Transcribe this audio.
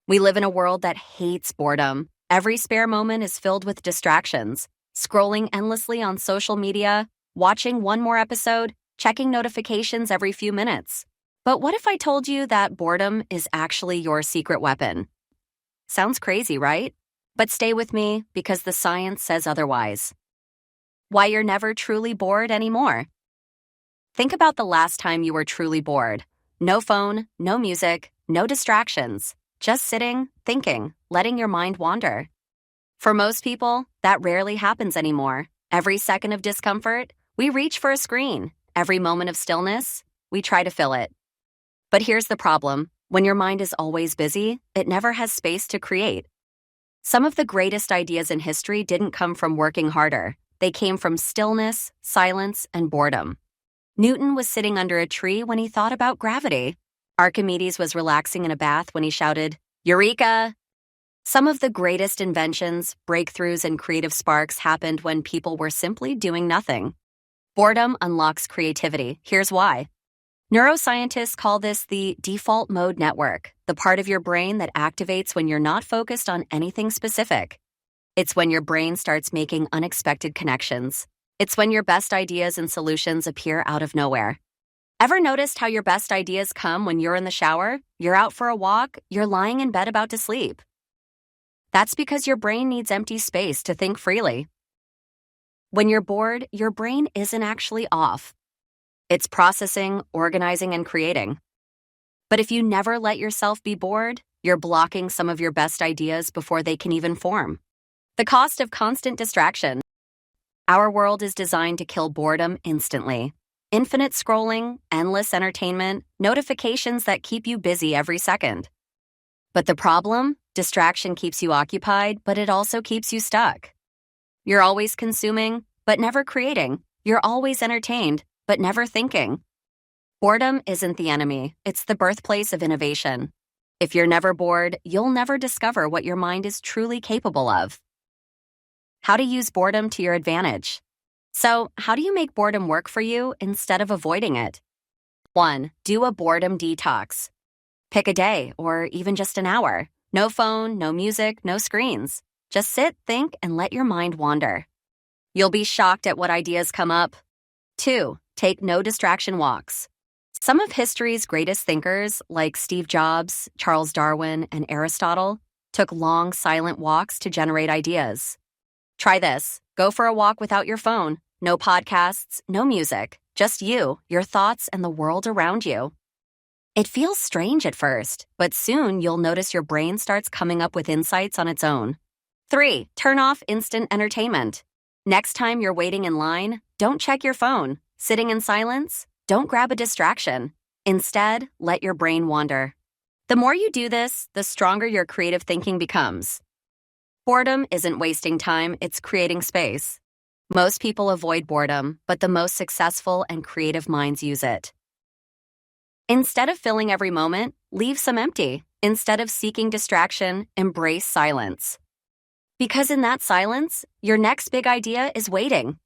We live in a world that hates boredom. Every spare moment is filled with distractions, scrolling endlessly on social media, watching one more episode, checking notifications every few minutes. But what if I told you that boredom is actually your secret weapon? Sounds crazy, right? But stay with me because the science says otherwise. Why you're never truly bored anymore. Think about the last time you were truly bored. No phone, no music, no distractions. Just sitting, thinking, letting your mind wander. For most people, that rarely happens anymore. Every second of discomfort, we reach for a screen. Every moment of stillness, we try to fill it. But here's the problem. When your mind is always busy, it never has space to create. Some of the greatest ideas in history didn't come from working harder. They came from stillness, silence, and boredom. Newton was sitting under a tree when he thought about gravity. Archimedes was relaxing in a bath when he shouted, "Eureka!" Some of the greatest inventions, breakthroughs, and creative sparks happened when people were simply doing nothing. Boredom unlocks creativity. Here's why. Neuroscientists call this the default mode network, the part of your brain that activates when you're not focused on anything specific. It's when your brain starts making unexpected connections. It's when your best ideas and solutions appear out of nowhere. Ever noticed how your best ideas come when you're in the shower, you're out for a walk, you're lying in bed about to sleep? That's because your brain needs empty space to think freely. When you're bored, your brain isn't actually off. It's processing, organizing, and creating. But if you never let yourself be bored, you're blocking some of your best ideas before they can even form. The cost of constant distraction. Our world is designed to kill boredom instantly. Infinite scrolling, endless entertainment, notifications that keep you busy every second. But the problem? Distraction keeps you occupied, but it also keeps you stuck. You're always consuming, but never creating. You're always entertained, but never thinking. Boredom isn't the enemy, it's the birthplace of innovation. If you're never bored, you'll never discover what your mind is truly capable of. How to use boredom to your advantage. So, how do you make boredom work for you instead of avoiding it? 1. Do a boredom detox. Pick a day, or even just an hour. No phone, no music, no screens. Just sit, think, and let your mind wander. You'll be shocked at what ideas come up. 2. Take no distraction walks. Some of history's greatest thinkers, like Steve Jobs, Charles Darwin, and Aristotle, took long, silent walks to generate ideas. Try this. Go for a walk without your phone. No podcasts, no music. Just you, your thoughts, and the world around you. It feels strange at first, but soon you'll notice your brain starts coming up with insights on its own. 3. Turn off instant entertainment. Next time you're waiting in line, don't check your phone. Sitting in silence, don't grab a distraction. Instead, let your brain wander. The more you do this, the stronger your creative thinking becomes. Boredom isn't wasting time, it's creating space. Most people avoid boredom, but the most successful and creative minds use it. Instead of filling every moment, leave some empty. Instead of seeking distraction, embrace silence. Because in that silence, your next big idea is waiting.